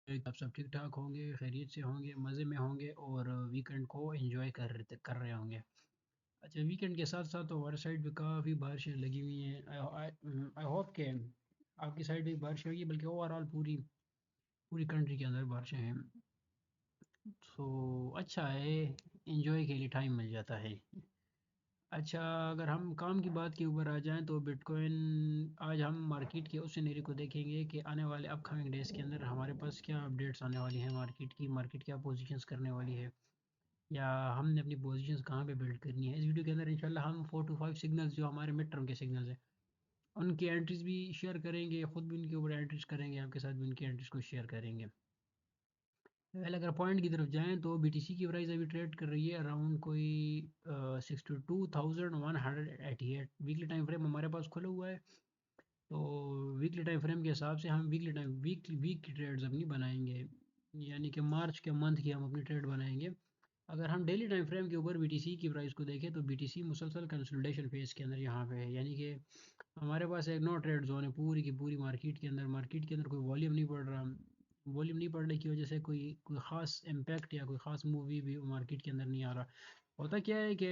आप सब ठीक-ठाक होंगे, खैरियत से होंगे, मज़े में होंगे और वीकेंड को एंजॉय कर रहे होंगे। अच्छा, वीकेंड के साथ-साथ तो हमारे साइड भी काफ़ी बारिशें लगी हुई हैं। आई होप कि आपकी साइड भी बारिश होगी, बल्कि ओवरऑल पूरी पूरी कंट्री के अंदर बारिशें हैं। सो अच्छा है, एंजॉय के लिए टाइम मिल जाता है। अच्छा, अगर हम काम की बात के ऊपर आ जाएँ तो बिटकॉइन आज हम मार्केट के उस सिनेरियो को देखेंगे कि आने वाले अपकमिंग डेज़ के अंदर हमारे पास क्या अपडेट्स आने वाली हैं मार्केट की, मार्केट क्या पोजीशंस करने वाली है या हमने अपनी पोजीशंस कहाँ पे बिल्ड करनी है। इस वीडियो के अंदर इंशाल्लाह हम 4 टू 5 सिग्नल्स जो हमारे मिड टर्म के सिग्नल्स हैं, उनकी एंट्रीज़ भी शेयर करेंगे, खुद भी उनके ऊपर एंट्रीज़ करेंगे, आपके साथ भी उनकी एंट्रीज़ को शेयर करेंगे। पहले अगर पॉइंट की तरफ जाएँ तो बीटीसी की प्राइस अभी ट्रेड कर रही है अराउंड कोई 62,188। वीकली टाइम फ्रेम हमारे पास खुला हुआ है, तो वीकली टाइम फ्रेम के हिसाब से हम वीक की ट्रेड्स अपनी बनाएंगे, यानी कि मार्च के मंथ की हम अपनी ट्रेड बनाएंगे। अगर हम डेली टाइम फ्रेम के ऊपर बीटीसी की प्राइस को देखें तो बीटीसी मुसलसल कंसोलिडेशन फेज के अंदर यहाँ पे है, यानी कि हमारे पास एक नो ट्रेड जोन है पूरी की पूरी मार्केट के अंदर कोई वॉल्यूम नहीं पड़ रहा। वॉल्यूम नहीं पड़ने की वजह से कोई कोई ख़ास इम्पैक्ट या कोई ख़ास मूवी भी मार्केट के अंदर नहीं आ रहा। होता क्या है कि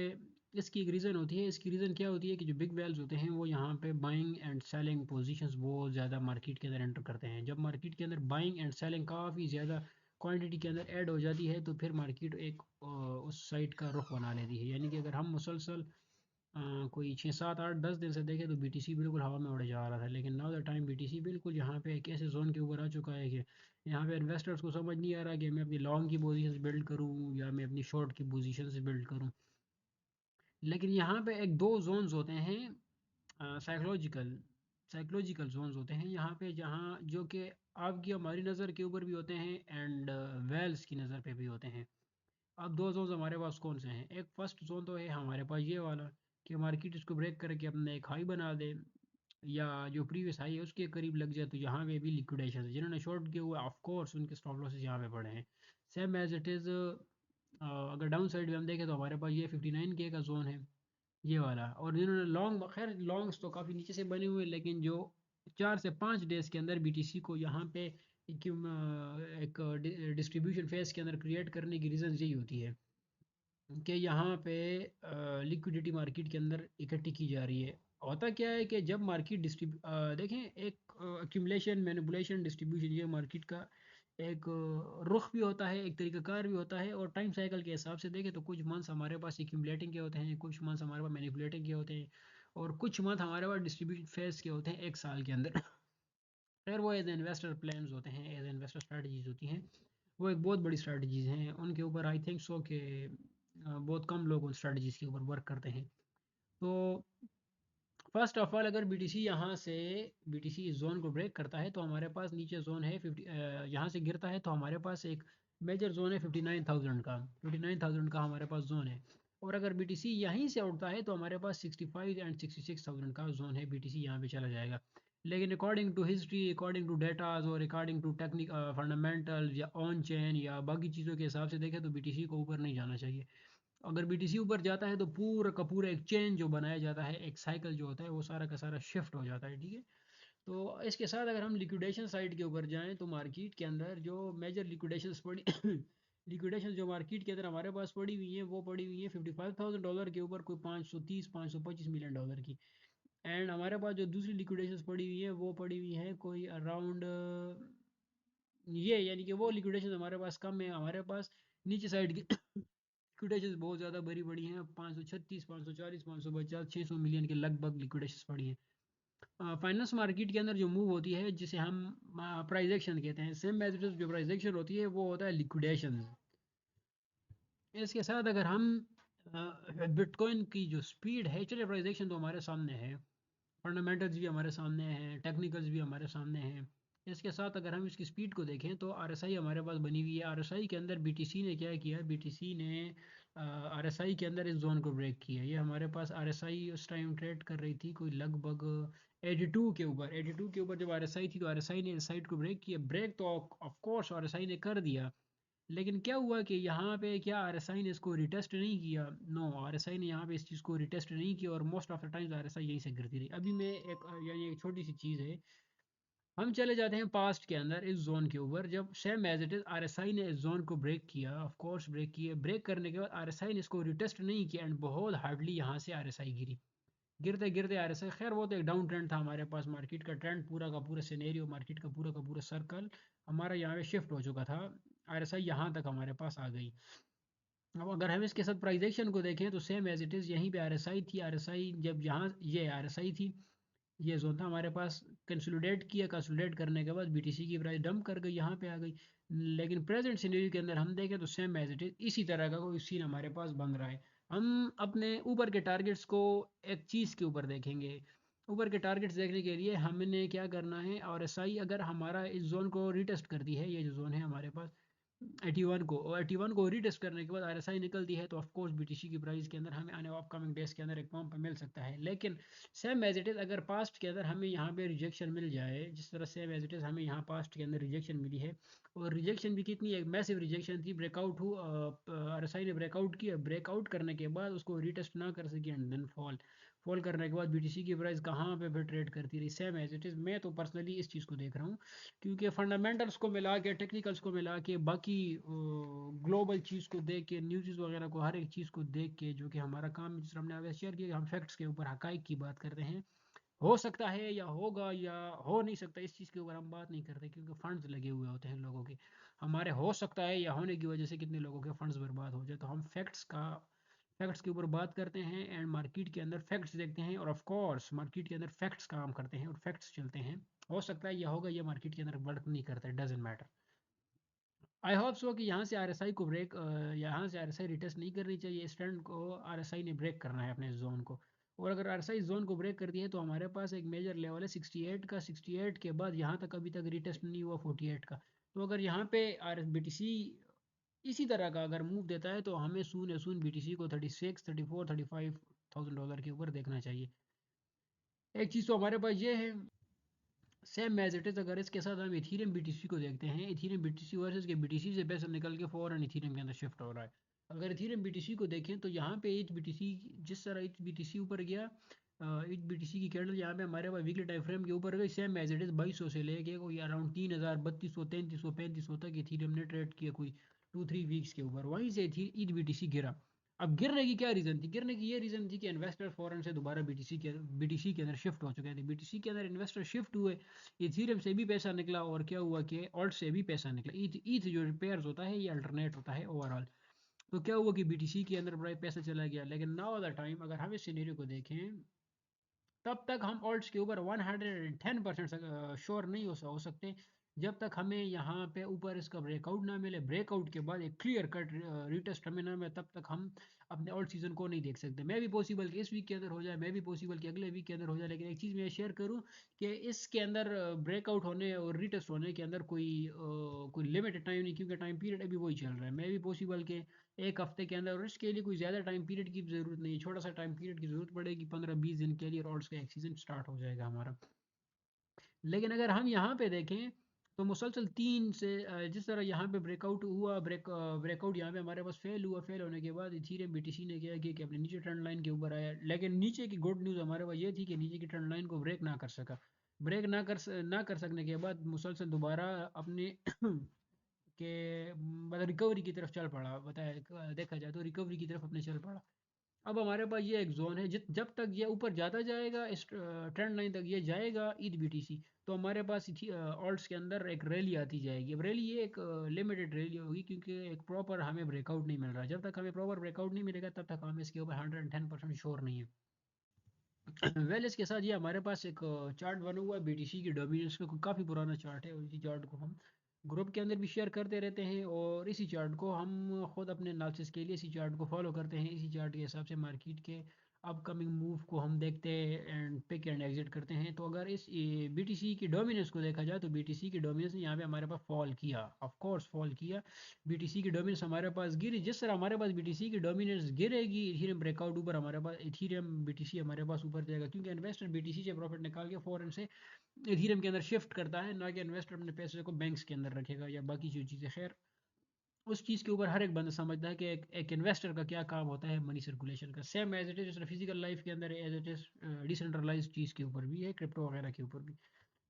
इसकी एक रीज़न होती है, इसकी रीज़न क्या होती है कि जो बिग वेल्स होते हैं वो यहाँ पे बाइंग एंड सेलिंग पोजीशंस बहुत ज़्यादा मार्केट के अंदर एंटर करते हैं। जब मार्केट के अंदर बाइंग एंड सेलिंग काफ़ी ज़्यादा क्वांटिटी के अंदर ऐड हो जाती है तो फिर मार्केट एक उस साइड का रुख बना लेती है, यानी कि अगर हम मुसलसल कोई 6 7 8 10 दिन से देखें तो बीटीसी बिल्कुल हवा में उड़े जा रहा था, लेकिन नाउ द टाइम बीटीसी बिल्कुल यहाँ पे एक ऐसे जोन के ऊपर आ चुका है कि यहाँ पे इन्वेस्टर्स को समझ नहीं आ रहा कि मैं अपनी लॉन्ग की पोजीशंस बिल्ड करूँ या मैं अपनी शॉर्ट की पोजीशंस बिल्ड करूँ। लेकिन यहाँ पे एक दो जोन्स होते हैं साइकोलॉजिकल साइकोलॉजिकल जोन्स होते हैं यहाँ पे, जहाँ जो कि आपकी हमारी नज़र के ऊपर भी होते हैं एंड वेल्स की नज़र पे भी होते हैं। अब दो जोन्स हमारे पास कौन से हैं? एक फर्स्ट जोन तो है हमारे पास ये वाला कि मार्केट इसको ब्रेक करके अपना एक हाई बना दे या जो प्रीवियस हाई है उसके करीब लग जाए, तो यहाँ पे भी लिक्विडेशन है। जिन्होंने शॉर्ट किए हुए ऑफ कोर्स उनके स्टॉप लॉसेस यहाँ पे पड़े हैं, सेम एज इट इज़। अगर डाउन साइड में हम देखें तो हमारे पास ये 59K का जोन है, ये वाला। और जिन्होंने लॉन्ग, खैर लॉन्ग्स तो काफ़ी नीचे से बने हुए हैं, लेकिन जो 4 से 5 डेज़ के अंदर बीटीसी को यहाँ पे एक डिस्ट्रीब्यूशन फेज के अंदर क्रिएट करने की रीज़न यही होती है कि यहाँ पे लिक्विडिटी मार्केट के अंदर इकट्ठी की जा रही है। होता क्या है कि जब मार्केट देखें, एक एक्यूमुलेशन, मैनिपुलेशन, डिस्ट्रीब्यूशन, ये मार्केट का एक रुख भी होता है, एक तरीक़ाकार भी होता है। और टाइम साइकिल के हिसाब से देखें तो कुछ मंथ्स हमारे पास एक्यूमुलेटिंग के होते हैं, कुछ मंथ्स हमारे पास मैनिपुलेटिंग के होते हैं और कुछ मंथ हमारे पास डिस्ट्रीब्यूशन फेज के होते हैं एक साल के अंदर। फिर वो एज इन्वेस्टर प्लान्स होते हैं, एज इन्वेस्टर स्ट्रेटजीज होती हैं। वो एक बहुत बड़ी स्ट्रेटजीज हैं, उनके ऊपर आई थिंक सो कि बहुत कम लोग उन स्ट्रेटजीज के ऊपर वर्क करते हैं। तो फर्स्ट ऑफ ऑल, अगर बीटीसी यहाँ से बीटीसी इस जोन को ब्रेक करता है तो हमारे पास नीचे जोन है 50, यहाँ से गिरता है तो हमारे पास एक मेजर जोन है 59,000 का हमारे पास जोन है। और अगर बीटीसी यहीं से उठता है तो हमारे पास 65 एंड 66,000 का जोन है, बीटीसी यहाँ पे चला जाएगा। लेकिन according to history, according to datas और अकॉर्डिंग टू टेक्निक फंडामेंटल या ऑन चेन या बाकी चीज़ों के हिसाब से देखें तो बीटीसी को ऊपर नहीं जाना चाहिए। अगर बीटीसी ऊपर जाता है तो पूरा का पूरा एक चेन जो बनाया जाता है, एक साइकिल जो होता है वो सारा का सारा शिफ्ट हो जाता है, ठीक है। तो इसके साथ अगर हम लिक्विडेशन साइड के ऊपर जाएं तो मार्केट के अंदर जो मेजर लिक्विडेशन पड़ी लिक्विडेशन जो मार्केट के अंदर हमारे पास पड़ी हुई है वो पड़ी हुई है $55,000 के ऊपर, कोई 530 525 मिलियन डॉलर की। एंड हमारे पास जो दूसरी लिक्विडेशन पड़ी हुई है वो पड़ी हुई है कोई अराउंड ये, यानी कि वो लिक्विडेशन हमारे पास कम है। हमारे पास नीचे साइड की लिक्विडेशन बहुत ज़्यादा बड़ी बड़ी हैं, 536 540 550 600 मिलियन के लगभग लिक्विडेशन पड़ी हैं। फाइनेंस मार्केट के अंदर जो मूव होती है जिसे हम प्राइस एक्शन कहते हैं, सेम एज जो प्राइस एक्शन होती है वो होता है लिक्विडेशन। इसके साथ अगर हम बिटकॉइन की जो स्पीड है, चलिए प्राइस एक्शन तो हमारे सामने है, फंडामेंटल्स भी हमारे सामने हैं, टेक्निकल्स भी हमारे सामने हैं। इसके साथ अगर हम इसकी स्पीड को देखें तो आरएसआई हमारे पास बनी हुई है। आरएसआई के अंदर बीटीसी ने क्या किया, बीटीसी ने आरएसआई के अंदर इस जोन को ब्रेक किया। ये हमारे पास आरएसआई उस टाइम ट्रेड कर रही थी कोई लगभग 82 के ऊपर। 82 के ऊपर जब आरएसआई थी तो आरएसआई ने इस साइड को ब्रेक किया। ब्रेक तो ऑफ कोर्स आरएसआई ने कर दिया, लेकिन क्या हुआ कि यहाँ पे क्या आरएसआई ने इसको रिटेस्ट नहीं किया? नो, आरएसआई ने यहाँ पे इस चीज़ को रिटेस्ट नहीं किया और most of the times RSI यहीं से गिरती रही। अभी मैं एक, यानी एक छोटी सी चीज़ है, हम चले जाते हैं पास्ट के अंदर इस जोन के ऊपर, जब same as it is RSI ने इस जोन को ब्रेक किया, ऑफ कोर्स ब्रेक किया, ब्रेक करने के बाद आरएसआई ने इसको रिटेस्ट नहीं किया एंड बहुत हार्डली यहाँ से आरएसआई गिरी। गिरते गिरते आरएसआई, खैर वो तो एक डाउन ट्रेंड था हमारे पास, मार्केट का ट्रेंड पूरा का पूरा सिनेरियो, मार्केट का पूरा सर्कल हमारा यहाँ पे शिफ्ट हो चुका था, आरएसआई यहाँ तक हमारे पास आ गई। अब अगर हम इसके साथ प्राइस एक्शन को देखें तो सेम एज इट इज़, यहीं पे आरएसआई थी, आरएसआई जब यहाँ ये आरएसआई थी, ये जोन था हमारे पास, कंसोलिडेट किया, कंसोलिडेट करने के बाद बीटीसी की प्राइस डंप कर गई, यहाँ पे आ गई। लेकिन प्रेजेंट सिनेरियो के अंदर हम देखें तो सेम एज इट इज इसी तरह का कोई सीन हमारे पास बन रहा है। हम अपने ऊपर के टारगेट्स को एक चीज़ के ऊपर देखेंगे, ऊपर के टारगेट्स देखने के लिए हमने क्या करना है, और एसआई अगर हमारा इस जोन को रिटेस्ट करती है, ये जो जोन है हमारे पास 81 को, और 81 को रीटेस्ट करने के बाद आरएसआई निकलती है, तो ऑफ कोर्स बीटीसी की प्राइस के अंदर हमें आने अपकमिंग डेज के अंदर एक पंप मिल सकता है। लेकिन सेम एज इट इज़ अगर पास्ट के अंदर हमें यहाँ पे रिजेक्शन मिल जाए, जिस तरह सेम एज इट इज़ हमें यहाँ पास्ट के अंदर रिजेक्शन मिली है, और रिजेक्शन भी कितनी, एक मैसिव रिजेक्शन थी, ब्रेकआउट हो, आरएसआई ने ब्रेकआउट किया, ब्रेकआउट करने के बाद उसको रीटेस्ट ना कर सकी एंड देन फॉल, फॉल करने के बाद बीटीसी की प्राइस कहाँ पे फिर ट्रेड करती रही, सेम एज इट इज़। मैं तो पर्सनली इस चीज़ को देख रहा हूँ, क्योंकि फंडामेंटल्स को मिला के, टेक्निकल्स को मिला के, बाकी ग्लोबल चीज़ को देख के, न्यूज़ वगैरह को, हर एक चीज़ को देख के, जो कि हमारा काम है, जिस तरह हमने आगे शेयर किया, हम फैक्ट्स के ऊपर हकाइक की बात करते हैं, हो सकता है या होगा या हो नहीं सकता, इस चीज़ के ऊपर हम बात नहीं करते, क्योंकि फंड्स लगे हुए होते हैं लोगों के, हमारे हो सकता है या होने की वजह से कितने लोगों के फंड्स बर्बाद हो जाए, तो हम फैक्ट्स के ऊपर बात करते हैं एंड मार्केट के अंदर फैक्ट्स देखते हैं, और ऑफ कोर्स मार्केट के अंदर फैक्ट्स काम करते हैं और फैक्ट्स चलते हैं। हो सकता है यह होगा, ये मार्केट के अंदर वर्क नहीं करता, doesn't matter. I hope so कि यहाँ से आरएसआई को ब्रेक, यहाँ से आरएसआई रिटेस्ट नहीं करनी चाहिए, इस ट्रेंड को आरएसआई ने ब्रेक करना है अपने जोन को, और अगर आरएसआई जोन को ब्रेक कर दिया है तो हमारे पास एक मेजर लेवल है 68 का, 68 के बाद यहाँ तक अभी तक रिटेस्ट नहीं हुआ 48 का, तो अगर यहाँ पे आर बीटीसी इसी तरह का अगर मूव देता है तो हमें सून बीटीसी को 36, 34, $35,000 के ऊपर देखना चाहिए। एक चीज़ तो हमारे पास ये है, सेम एज इट इज़, अगर इसके साथ हम इथीरियम बीटीसी को देखते हैं, इथीरियम बीटीसी वर्सेस के बीटीसी से पैसा निकल के फॉरन इथीरियम के अंदर शिफ्ट हो रहा है। अगर इथीरियम बीटीसी को देखें तो यहाँ पे एच बीटीसी, जिस तरह एच बीटीसी ऊपर गया, एच बीटीसी की कैंडल यहाँ पे हमारे पास वीकली टाइम फ्रेम के ऊपर गई, सेम एज इट इज़ 2200 से लेके कोई अराउंड 3000, 3200, 3300, 3500 तक इथीरियम ने ट्रेड किया कोई 2-3 वीक्स के ऊपर, वहीं से एच बीटीसी गिरा। अब गिरने की क्या रीज़न थी, गिरने की ये रीज़न थी कि इन्वेस्टर फॉरेन से दोबारा बीटीसी के अंदर शिफ्ट हो चुके थे, बीटीसी के अंदर इन्वेस्टर शिफ्ट हुए, इथीरियम से भी पैसा निकला, और क्या हुआ कि ऑल्ट से भी पैसा निकला, ईथ जो रिपेयर्स होता है ये अल्टरनेट होता है ओवरऑल, तो क्या हुआ कि बीटीसी के अंदर बड़ा पैसा चला गया। लेकिन नाउ द टाइम, अगर हम इस सिनेरियो को देखें, तब तक हम ऑल्ट्स के ऊपर 110% श्योर नहीं हो सकते, जब तक हमें यहाँ पे ऊपर इसका ब्रेकआउट ना मिले, ब्रेकआउट के बाद एक क्लियर कट रिटेस्ट हमें ना मिले, तब तक हम अपने ऑल्ट सीजन को नहीं देख सकते। मैं भी पॉसिबल कि इस वीक के अंदर हो जाए, मैं भी पॉसिबल कि अगले वीक के अंदर हो जाए, लेकिन एक चीज़ मैं शेयर करूँ कि इसके अंदर ब्रेकआउट होने और रिटेस्ट होने के अंदर कोई लिमिटेड टाइम नहीं, क्योंकि टाइम पीरियड अभी वही चल रहा है। मैं भी पॉसिबल के एक हफ्ते के अंदर, और इसके लिए कोई ज़्यादा टाइम पीरियड की ज़रूरत नहीं है, छोटा सा टाइम पीरियड की ज़रूरत पड़ेगी 15-20 दिन के लिए, और उसका एक सीज़न स्टार्ट हो जाएगा हमारा। लेकिन अगर हम यहाँ पे देखें तो मुसलसल 3 से जिस तरह यहाँ पे ब्रेकआउट हुआ, ब्रेकआउट यहाँ पे हमारे पास फेल हुआ, फेल होने के बाद इथीरियम बीटीसी ने क्या किया कि अपने नीचे ट्रेंड लाइन के ऊपर आया, लेकिन नीचे की गुड न्यूज़ हमारे पास ये थी कि नीचे की ट्रेंड लाइन को ब्रेक ना कर सका, ब्रेक ना कर सकने के बाद मुसलसल दोबारा अपने के मतलब रिकवरी की तरफ चल पड़ा, बताया देखा जाए तो रिकवरी की तरफ अपने चल पड़ा। अब हमारे पास ये एक जोन है, जब तक ये ऊपर जाता जाएगा, इस ट्रेंड लाइन तक ये जाएगा ईद बीटीसी, तो हमारे पास ऑल्ट्स के अंदर एक रैली आती जाएगी। अब रैली ये एक लिमिटेड रैली होगी, क्योंकि एक प्रॉपर हमें ब्रेकआउट नहीं मिल रहा, जब तक हमें प्रॉपर ब्रेकआउट नहीं मिलेगा तब तक हम इसके ऊपर 110% श्योर नहीं है। वेल इसके साथ ये हमारे पास एक चार्ट बना हुआ है बीटीसी की डोमिनेंस का, काफ़ी पुराना चार्ट है, और इसी चार्ट को हम ग्रुप के अंदर भी शेयर करते रहते हैं, और इसी चार्ट को हम खुद अपने एनालिसिस के लिए इसी चार्ट को फॉलो करते हैं, इसी चार्ट के हिसाब से मार्केट के अपकमिंग मूव को हम देखते हैं एंड पिक एंड एग्जिट करते हैं। तो अगर इस बीटीसी की डोमिनेंस को देखा जाए तो बीटीसी की डोमिनेंस ने यहाँ पे हमारे पास फॉल किया, ऑफ कोर्स फॉल किया, बीटीसी की डोमिनेंस हमारे पास गिरी, जिस तरह हमारे पास बीटीसी की डोमिनेंस गिरेगी, इथीरियम ब्रेकआउट ऊपर हमारे पास, इथीरियम बीटीसी हमारे पास ऊपर जाएगा, क्योंकि इन्वेस्टर बीटीसी से प्रॉफिट निकाल के फॉरेन से इथीरियम के अंदर शिफ्ट करता है, ना कि इन्वेस्टर अपने पैसे को बैंक्स के अंदर रखेगा या बाकी जो चीज़ें। खैर उस चीज़ के ऊपर हर एक बंदा समझता है कि एक इन्वेस्टर का क्या काम होता है मनी सर्कुलेशन का, same as it is physical life के अंदर, एज इट इज डिसेंट्रलाइज चीज़ के ऊपर भी है, क्रिप्टो वगैरह के ऊपर भी।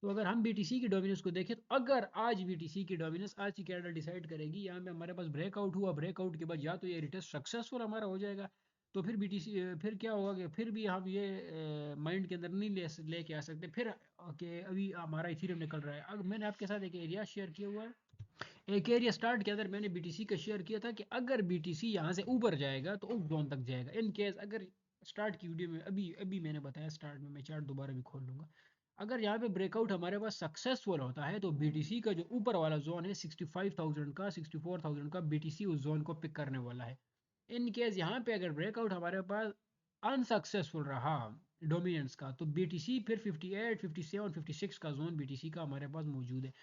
तो अगर हम बीटीसी की डोमिनेंस को देखें, तो अगर आज बीटीसी की डोमिनेंस आज की कैंडल डिसाइड करेगी, यहाँ पे हमारे पास ब्रेकआउट हुआ, ब्रेकआउट के बाद या तो ये रिटेस्ट सक्सेसफुल हमारा हो जाएगा, तो फिर बीटीसी फिर क्या होगा कि फिर भी हम ये माइंड के अंदर नहीं लेके आ सकते फिर कि अभी हमारा इथीरियम निकल रहा है। अब मैंने आपके साथ एक एरिया शेयर किया हुआ है, एक एरिया स्टार्ट के अंदर मैंने बीटीसी का शेयर किया था कि अगर बीटीसी यहाँ से ऊपर जाएगा तो उस जोन तक जाएगा। इन केस अगर स्टार्ट की वीडियो में अभी अभी मैंने बताया स्टार्ट में, मैं चार्ट दोबारा भी खोल लूंगा, अगर यहाँ पे ब्रेकआउट हमारे पास सक्सेसफुल होता है तो बीटीसी का जो ऊपर वाला जोन है 65,000 का, 64,000 का, बीटीसी उस जोन को पिक करने वाला है। इन केस यहाँ पे अगर ब्रेकआउट हमारे पास अनसक्सेसफुल रहा डोमिनेंस का, तो बीटीसी फिर 58, 57, 56 का जोन बीटीसी का हमारे पास मौजूद है।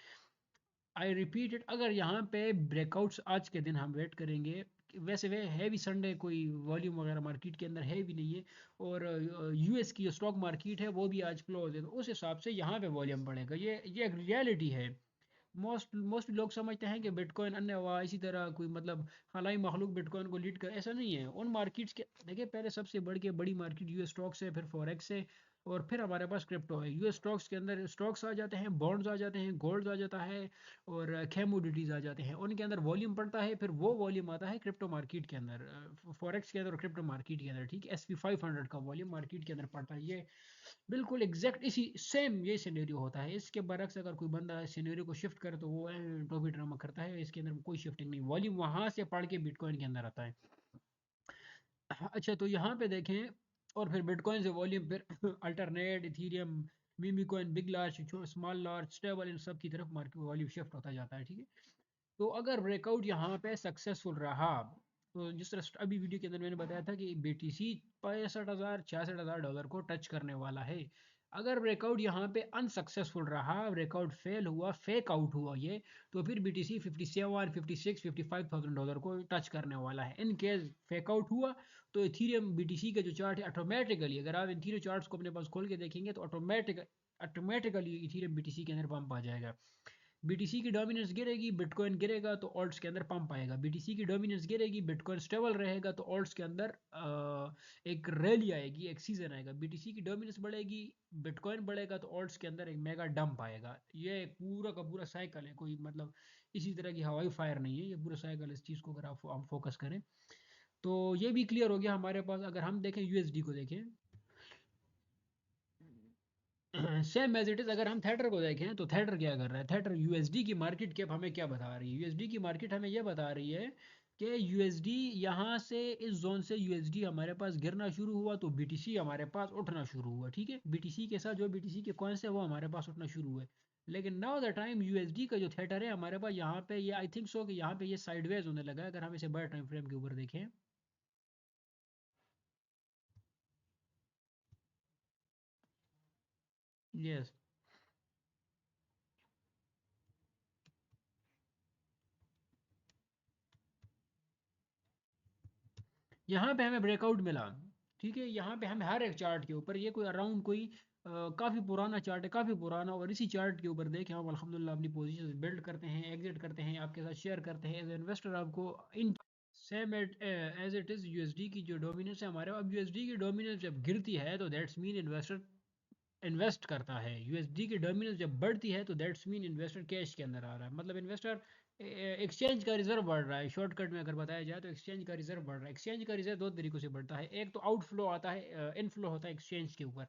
आई रिपीट इट, अगर यहाँ पे ब्रेकआउट्स आज के दिन हम वेट करेंगे, वैसे वे है भी संडे, कोई वॉल्यूम वगैरह मार्केट के अंदर है भी नहीं है, और यूएस की जो स्टॉक मार्केट है वो भी आज क्लोज है, तो उस हिसाब से यहाँ पे वॉल्यूम बढ़ेगा। ये एक रियलिटी है। मोस्ट लोग समझते हैं कि बिटकॉइन अन्य हुआ इसी तरह कोई मतलब खलाई मखलूक बिटकॉइन को लीड कर, ऐसा नहीं है। उन मार्केट्स के देखिए, पहले सबसे बड़ी मार्केट यूएस स्टॉक्स है, फिर फॉरेक्स है, और फिर हमारे पास क्रिप्टो है। यूएस स्टॉक्स के अंदर स्टॉक्स आ जाते हैं, बॉन्ड्स आ जाते हैं, गोल्ड आ जाता है, और कमोडिटीज आ जाते हैं, उनके अंदर वॉल्यूम पड़ता है, फिर वो वॉल्यूम आता है क्रिप्टो मार्केट के अंदर, फॉरेक्स के अंदर और क्रिप्टो मार्केट के अंदर। ठीक है, SP 500 का वॉल्यूम मार्केट के अंदर पड़ता है। ये बिल्कुल एग्जैक्ट इसी सेम ये सिनेरियो होता है। इसके बरक्स अगर कोई बंदा सिनेरियो को शिफ्ट करे तो वो टॉपी ड्रामा करता है, इसके अंदर कोई शिफ्टिंग नहीं, वॉल्यूम वहां से पढ़ के बिटकॉइन के अंदर आता है। अच्छा, तो यहाँ पे देखें, और फिर बिटकॉइन से वॉल्यूम फिर alternate, Ethereum, meme coin, big large, small large, stable, इन सब की तरफ मार्केट वॉल्यूम शिफ्ट होता जाता है। ठीक है, तो अगर ब्रेकआउट यहाँ पे सक्सेसफुल रहा, तो जिस तरह अभी वीडियो के अंदर मैंने बताया था कि बीटीसी 65,000 66,000 डॉलर को टच करने वाला है। अगर ब्रेकआउट यहाँ पे अनसक्सेसफुल रहा, ब्रेकआउट फेल हुआ, फेक आउट हुआ ये, तो फिर बीटीसी 57, 56, 55,000 डॉलर को टच करने वाला है। इन केस फेक आउट हुआ तो इथीरियम बीटीसी का जो चार्ट है ऑटोमेटिकली, अगर आप इथीरियम चार्ट्स को अपने पास खोल के देखेंगे तो ऑटोमेटिकली इथीरियम बीटीसी के अंदर पंप आ जाएगा। बीटीसी की डोमिनेंस गिरेगी, बिटकॉइन गिरेगा, तो ऑल्ट्स के अंदर पंप आएगा। बीटीसी की डोमिनेंस गिरेगी, बिटकॉइन स्टेबल रहेगा, तो ऑल्ट्स के अंदर एक रैली आएगी, एक सीजन आएगा। बीटीसी की डोमिनेंस बढ़ेगी, बिटकॉइन बढ़ेगा, तो ऑल्ट्स के अंदर एक मेगा डंप आएगा। ये एक पूरा का पूरा साइकिल है, कोई मतलब इसी तरह की हवाई फायर नहीं है, ये पूरा साइकिल। इस चीज़ को अगर आप हम फोकस करें तो ये भी क्लियर हो गया हमारे पास। अगर हम देखें यूएसडी को देखें, सेम एज इट इज, अगर हम थेटर को देखें तो थेटर क्या कर रहा है, थेटर यूएसडी की मार्केट कैप हमें क्या बता रही है, यूएसडी की मार्केट हमें यह बता रही है कि यूएसडी यहाँ से इस जोन से यूएसडी हमारे पास गिरना शुरू हुआ तो बीटीसी हमारे पास उठना शुरू हुआ। ठीक है, बीटीसी के साथ जो बीटीसी के कॉइन्स है वो हमारे पास उठना शुरू हुए। लेकिन नाउ द टाइम यूएसडी का जो थेटर है हमारे पास, यहाँ पे ये आई थिंक सो कि यहाँ पे ये साइडवेज होने लगा है, अगर हम इसे बड़े टाइम फ्रेम के ऊपर देखें। यस, यहाँ पे हमें ब्रेकआउट मिला। ठीक है, यहाँ पे हमें हर एक चार्ट के ऊपर, ये कोई अराउंड कोई काफ़ी पुराना चार्ट है, काफ़ी पुराना, और इसी चार्ट के ऊपर देखें हम अल्हम्दुलिल्लाह अपनी पोजीशन बिल्ड करते हैं, एग्जिट करते हैं, आपके साथ शेयर करते हैं एज इन्वेस्टर आपको इन। Same as it is USD की जो डोमिनेंस है हमारे, अब यूएसडी की डोमिनेंस जब गिरती है तो दैट्स मीन इन्वेस्टर इन्वेस्ट करता है। यूएसडी की डोमिनेंस जब बढ़ती है तो दैट्स मीन इन्वेस्टर कैश के अंदर आ रहा है, मतलब इन्वेस्टर एक्सचेंज का रिजर्व बढ़ रहा है। शॉर्टकट में अगर बताया जाए तो एक्सचेंज का रिजर्व बढ़ रहा है। एक्सचेंज का रिजर्व दो तरीकों से बढ़ता है, एक तो आउटफ्लो आता है, इनफ्लो होता है एक्सचेंज के ऊपर,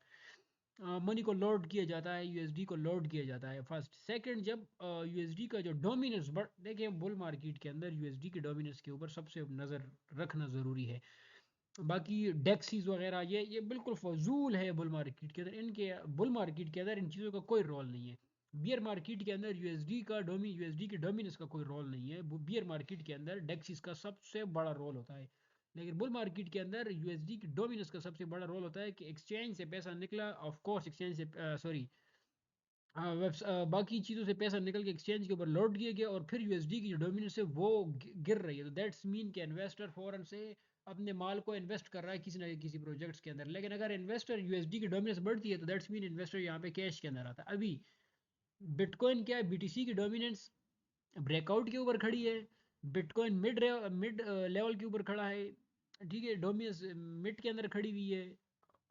मनी को लोड किया जाता है, यूएसडी को लोड किया जाता है फर्स्ट। सेकंड, जब यूएसडी का जो डोमिनेंस बढ़, देखिए बुल मार्केट के अंदर यूएसडी के डोमिनेंस के ऊपर सबसे नज़र रखना ज़रूरी है। बाकी डेक्सीज वगैरह ये बिल्कुल फजूल है बुल मार्केट के अंदर, इनके बुल मार्केट के अंदर इन चीज़ों का कोई रोल नहीं है। बियर मार्केट के अंदर यूएसडी की डोमिनेंस का कोई रोल नहीं है। बियर मार्केट के अंदर डेक्सीज का सबसे बड़ा रोल होता है। लेकिन बुल मार्केट के अंदर यूएसडी की डोमिनेंस का सबसे बड़ा रोल होता है कि एक्सचेंज से पैसा निकला, ऑफ कोर्स एक्सचेंज से सॉरी, बाकी चीज़ों से पैसा निकल के एक्सचेंज के ऊपर लौट किया गया, और फिर यूएसडी की जो डोमिनेंस है वो गिर रही है, तो दैट्स मीन कि इन्वेस्टर फौरन से अपने माल को इन्वेस्ट कर रहा है किसी ना किसी प्रोजेक्ट्स के अंदर। लेकिन अगर इन्वेस्टर यूएसडी की डोमिनेंस बढ़ती है तो दैट्स मीन इन्वेस्टर यहाँ पे कैश के अंदर आता है। अभी बिटकॉइन क्या है, बीटीसी की डोमिनेंस ब्रेकआउट के ऊपर खड़ी है, बिटकॉइन मिड लेवल के ऊपर खड़ा है। ठीक है, डोमिनेंस मिड के अंदर खड़ी हुई है,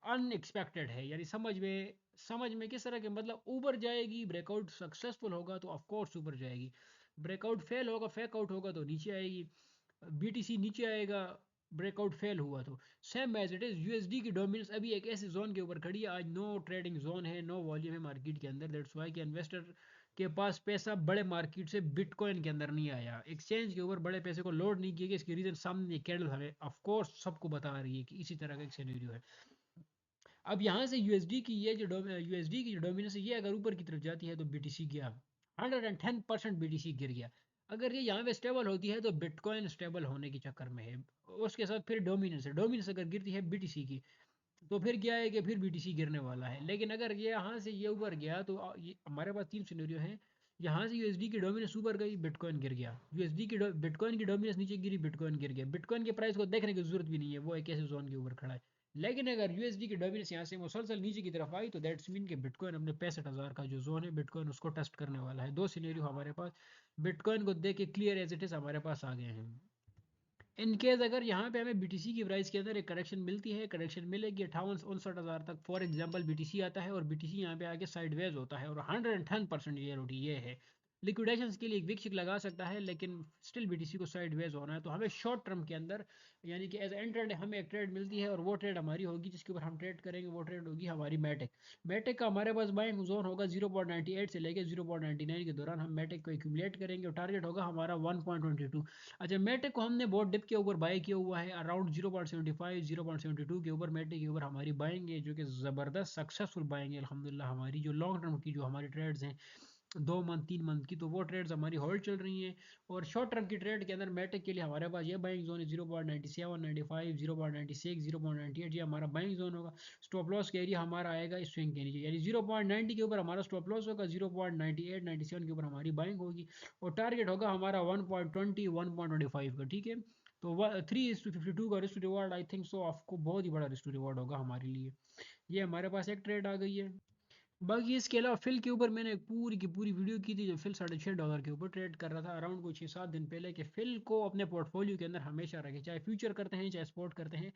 अनएक्सपेक्टेड है, यानी समझ में समझ में किस तरह के, मतलब ऊपर जाएगी, ब्रेकआउट सक्सेसफुल होगा तो ऑफ कोर्स ऊपर जाएगी, ब्रेकआउट फेल होगा, फेक आउट होगा तो नीचे आएगी, बीटीसी नीचे आएगा, ब्रेकआउट फेल हुआ तो। Same as it is USD की डोमिनेंस अभी एक ऐसे जोन के ऊपर खड़ी है, आज नो ट्रेडिंग जोन है, नो वॉल्यूम है मार्केट के अंदर, दैट्स वाई कि इन्वेस्टर के पास पैसा बड़े मार्केट से बिटकॉइन के अंदर नहीं आया, एक्सचेंज के ऊपर बड़े पैसे को लोड नहीं किया गया। इसकी रीजन सामने कैंडल हमें ऑफ कोर्स सबको बता रही है कि इसी तरह का एक सिनेरियो है। अब यहाँ से यूएसडी की ये जो यूएसडी की जो डोमिनेंस है, ये अगर ऊपर की तरफ जाती है तो बीटीसी गया 110% बीटीसी गिर गया। अगर ये यहाँ पे स्टेबल होती है तो बिटकॉइन स्टेबल होने के चक्कर में है, उसके साथ फिर डोमिनेंस है, डोमिनेंस अगर गिरती है बीटीसी की तो फिर क्या है कि फिर बीटीसी गिरने वाला है। लेकिन अगर ये यहाँ से ये ऊपर गया तो ये हमारे पास तीन सिनेरियो हैं। यहाँ से यूएसडी की डोमिनेंस ऊपर गई, बिटकॉइन गिर गया, यूएसडी की बिटकॉइन की डोमिनेंस नीचे गिरी, बिटकॉइन गिर गया। बिटकॉइन के प्राइस को देखने की जरूरत भी नहीं है, वो एक ऐसे जोन के ऊपर खड़ा है। लेकिन अगर यूएसडी की डोमिनेंस यहाँ से मुसलसल नीचे की तरफ आई तो दैट्स मीन कि बिटकॉइन अपने 65,000 का जो जोन है, बिटकॉइन उसको टेस्ट करने वाला है। दो सिनेरियो हमारे पास बिटकॉइन को देख के क्लियर एज इट इज हमारे पास आ गए हैं। इन केस अगर यहाँ पे हमें बीटीसी की प्राइस के अंदर एक करेक्शन मिलती है, करेक्शन मिलेगी 58-59 हज़ार तक फॉर एग्जांपल बीटीसी आता है, और बीटीसी यहाँ पे आके साइडवेज होता है और 110% ये रोटी ये है, लिक्विडेशन के लिए एक विक लगा सकता है, लेकिन स्टिल बीटीसी को साइडवेज होना है। तो हमें शॉर्ट टर्म के अंदर यानी कि एज एंट्रेड हमें एक ट्रेड मिलती है, और वो ट्रेड हमारी होगी जिसके ऊपर हम ट्रेड करेंगे, वो ट्रेड होगी हमारी मैटेक। मैटेक का हमारे पास बाइंग जोन होगा 0.98 से लेकर 0.99 के दौरान हम मैटेक को एक्यूमुलेट करेंगे, और टारगेट होगा हमारा 1.22। अच्छा, मेटे को हमने बहुत डिप के ऊपर बाय किया हुआ है, अराउंड 0.75 0.72 के ऊपर मेटे के ऊपर हमारी बाइंग है, जो कि ज़बरदस्त सक्सेसफुल बाइंग है अल्हम्दुलिल्लाह। हमारी जो लॉन्ग टर्म की जो हमारी ट्रेड्स हैं 2 मंथ 3 मंथ की, तो वो ट्रेड्स हमारी होल्ड चल रही हैं। और शॉर्ट टर्म की ट्रेड के अंदर मेटेक के लिए हमारे पास ये बाइंग जोन है 0.97 95 0.96 0.98, ये हमारा बाइंग जोन होगा। स्टॉप लॉस का एरिया हमारा आएगा इस स्विंग के नीचे, यानी 0.90 के ऊपर हमारा स्टॉप लॉस होगा, 0.98 97 के ऊपर हमारी बाइंग होगी, और टारगेट होगा हमारा 1.20 1.25 का। ठीक है, तो 3:52 का risk reward, I think so आपको बहुत ही बड़ा रिस्क रिवॉर्ड होगा हमारे लिए। ये हमारे पास एक ट्रेड आ गई है। बाकी इसके अलावा फिल के ऊपर मैंने एक पूरी की पूरी वीडियो की थी, जो फिल $6.5 के ऊपर ट्रेड कर रहा था अराउंड कुछ 6-7 दिन पहले, कि फिल को अपने पोर्टफोलियो के अंदर हमेशा रखें, चाहे फ्यूचर करते हैं चाहे स्पॉट करते हैं,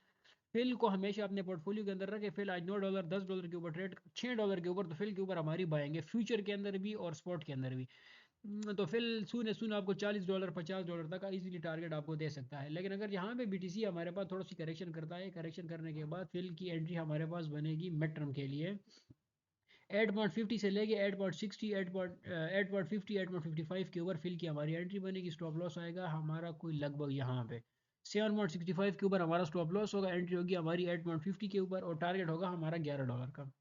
फिल को हमेशा अपने पोर्टफोलियो के अंदर रखें। फिल आज $9 $10 के ऊपर ट्रेड, $6 के ऊपर, तो फिल के ऊपर हमारी बाएंगे फ्यूचर के अंदर भी और स्पॉट के अंदर भी। तो फिल सुन आपको $40 $50 तक का इजीली टारगेट आपको दे सकता है। लेकिन अगर यहाँ पे बीटीसी हमारे पास थोड़ी सी करेक्शन करता है, करेक्शन करने के बाद फिल की एंट्री हमारे पास बनेगी मिड टर्म के लिए 8.50 से लेके 8.60 8.50 8.55 के ऊपर फिल की हमारी एंट्री बनेगी। स्टॉप लॉस आएगा हमारा कोई लगभग यहाँ पे 7.65 के ऊपर हमारा स्टॉप लॉस होगा, एंट्री होगी हमारी 8.50 के ऊपर, और टारगेट होगा हमारा $11 का।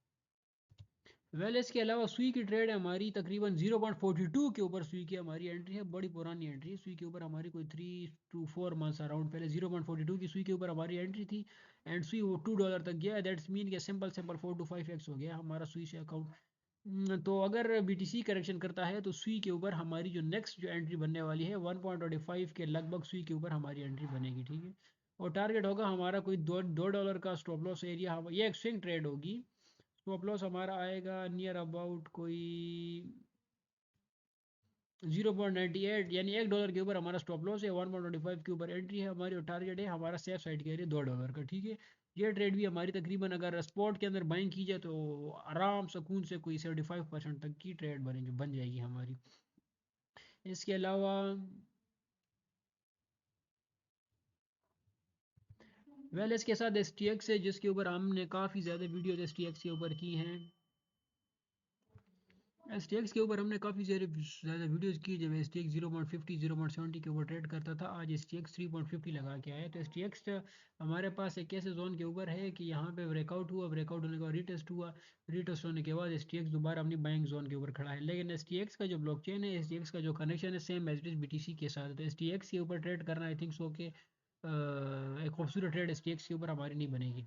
वेल इसके अलावा सुई की ट्रेड है हमारी तकरीबन 0.42 के ऊपर, सुई की हमारी एंट्री है, बड़ी पुरानी एंट्री है सुई के ऊपर हमारी, कोई 3 to 4 मंथ्स अराउंड पहले 0.42 की सुई के ऊपर हमारी एंट्री थी, एंड सुई वो $2 तक गया, दैट्स मीन के सिंपल सिंपल 4 to 5x हो गया हमारा सुई से अकाउंट। तो अगर बीटीसी करेक्शन करता है तो सुई के ऊपर हमारी जो नेक्स्ट जो एंट्री बनने वाली है 1.25 के लगभग सुई के ऊपर हमारी एंट्री बनेगी। ठीक है, और टारगेट होगा हमारा कोई $2 का स्टॉप लॉस एरिया, ये एक स्विंग ट्रेड होगी। स्टॉप लॉस हमारा आएगा नियर अबाउट कोई 0.98, यानी $1 के ऊपर हमारा स्टॉप लॉस है, 1.25 के ऊपर एंट्री है हमारी, और टारगेट है हमारा सेफ साइड के एरिया $2 का। ठीक है, ये ट्रेड भी हमारी तकरीबन अगर स्पॉट के अंदर बाइंग की जाए तो आराम सुकून से कोई 75% तक की ट्रेड बनेगी, बन जाएगी हमारी। इसके अलावा वेल इसके साथ STX है, जिसके ऊपर हमने काफ़ी ज़्यादा वीडियोज STX के ऊपर की हैं। STX के ऊपर हमने काफ़ी ज़्यादा वीडियोज़ की, जब STX 0.50 0.70 के ऊपर ट्रेड करता था, आज STX 3.50 लगा के आया। तो STX हमारे पास एक ऐसे जोन के ऊपर है कि यहाँ पे ब्रेकआउट हुआ, ब्रेकआउट होने के बाद रीटेस्ट हुआ, रीटेस्ट होने के बाद STX दोबारा अपनी बाइंग जोन के ऊपर खड़ा है। लेकिन STX का जो ब्लॉकचेन है, STX का जो कनेक्शन है same as it is BTC के साथ, तो STX के ऊपर ट्रेड करना आई थिंक सो के एक खूबसूरत ट्रेड STX के ऊपर हमारी नहीं बनेगी।